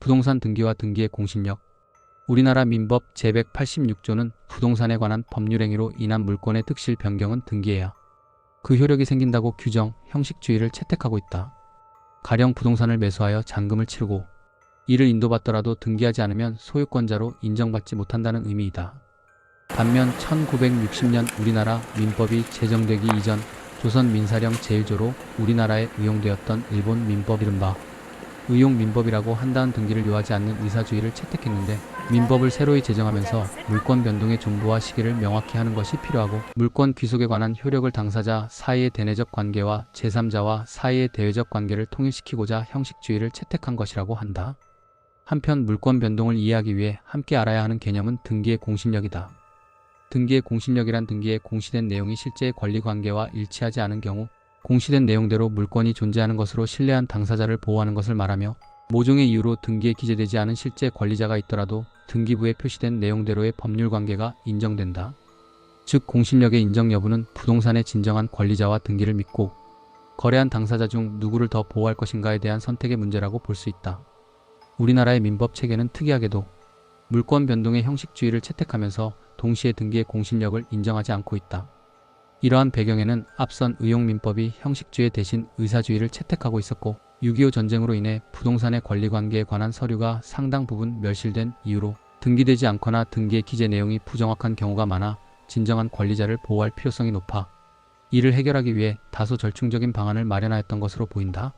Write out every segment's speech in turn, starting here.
부동산 등기와 등기의 공신력. 우리나라 민법 제186조는 부동산에 관한 법률행위로 인한 물권의 득실 변경은 등기해야 그 효력이 생긴다고 규정, 형식주의를 채택하고 있다. 가령 부동산을 매수하여 잔금을 치르고 이를 인도받더라도 등기하지 않으면 소유권자로 인정받지 못한다는 의미이다. 반면 1960년 우리나라 민법이 제정되기 이전 조선 민사령 제1조로 우리나라에 의용되었던 일본 민법 이른바 의용민법이라고 한다는 등기를 요하지 않는 의사주의를 채택했는데, 민법을 새로이 제정하면서 물권 변동의 존부와 시기를 명확히 하는 것이 필요하고, 물권 귀속에 관한 효력을 당사자 사이의 대내적 관계와 제3자와 사이의 대외적 관계를 통일시키고자 형식주의를 채택한 것이라고 한다. 한편 물권 변동을 이해하기 위해 함께 알아야 하는 개념은 등기의 공신력이다. 등기의 공신력이란 등기에 공시된 내용이 실제의 권리관계와 일치하지 않은 경우 공시된 내용대로 물권이 존재하는 것으로 신뢰한 당사자를 보호하는 것을 말하며, 모종의 이유로 등기에 기재되지 않은 실제 권리자가 있더라도 등기부에 표시된 내용대로의 법률관계가 인정된다. 즉 공신력의 인정 여부는 부동산의 진정한 권리자와 등기를 믿고 거래한 당사자 중 누구를 더 보호할 것인가에 대한 선택의 문제라고 볼 수 있다. 우리나라의 민법 체계는 특이하게도 물권 변동의 형식주의를 채택하면서 동시에 등기의 공신력을 인정하지 않고 있다. 이러한 배경에는 앞선 의용민법이 형식주의 대신 의사주의를 채택하고 있었고, 6.25 전쟁으로 인해 부동산의 권리관계에 관한 서류가 상당 부분 멸실된 이유로 등기되지 않거나 등기의 기재 내용이 부정확한 경우가 많아 진정한 권리자를 보호할 필요성이 높아 이를 해결하기 위해 다소 절충적인 방안을 마련하였던 것으로 보인다.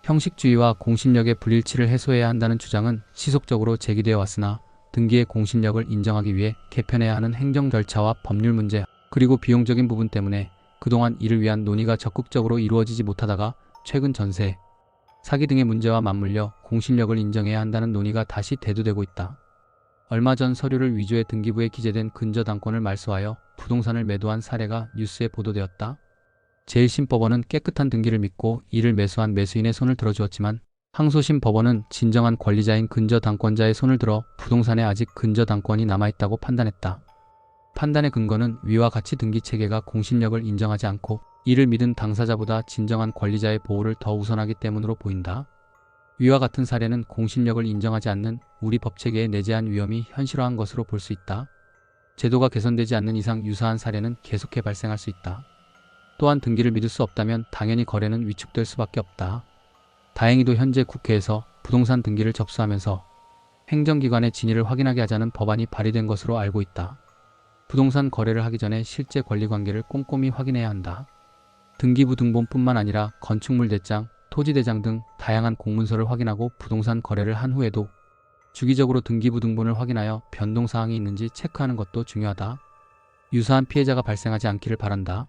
형식주의와 공신력의 불일치를 해소해야 한다는 주장은 지속적으로 제기되어 왔으나, 등기의 공신력을 인정하기 위해 개편해야 하는 행정 절차와 법률 문제, 그리고 비용적인 부분 때문에 그동안 이를 위한 논의가 적극적으로 이루어지지 못하다가 최근 전세, 사기 등의 문제와 맞물려 공신력을 인정해야 한다는 논의가 다시 대두되고 있다. 얼마 전 서류를 위조해 등기부에 기재된 근저당권을 말소하여 부동산을 매도한 사례가 뉴스에 보도되었다. 제1심 법원은 깨끗한 등기를 믿고 이를 매수한 매수인의 손을 들어주었지만, 항소심 법원은 진정한 권리자인 근저당권자의 손을 들어 부동산에 아직 근저당권이 남아있다고 판단했다. 판단의 근거는 위와 같이 등기체계가 공신력을 인정하지 않고 이를 믿은 당사자보다 진정한 권리자의 보호를 더 우선하기 때문으로 보인다. 위와 같은 사례는 공신력을 인정하지 않는 우리 법체계에 내재한 위험이 현실화한 것으로 볼 수 있다. 제도가 개선되지 않는 이상 유사한 사례는 계속해 발생할 수 있다. 또한 등기를 믿을 수 없다면 당연히 거래는 위축될 수밖에 없다. 다행히도 현재 국회에서 부동산 등기를 접수하면서 행정기관의 진위를 확인하게 하자는 법안이 발의된 것으로 알고 있다. 부동산 거래를 하기 전에 실제 권리관계를 꼼꼼히 확인해야 한다. 등기부 등본뿐만 아니라 건축물 대장, 토지 대장 등 다양한 공문서를 확인하고 부동산 거래를 한 후에도 주기적으로 등기부 등본을 확인하여 변동사항이 있는지 체크하는 것도 중요하다. 유사한 피해자가 발생하지 않기를 바란다.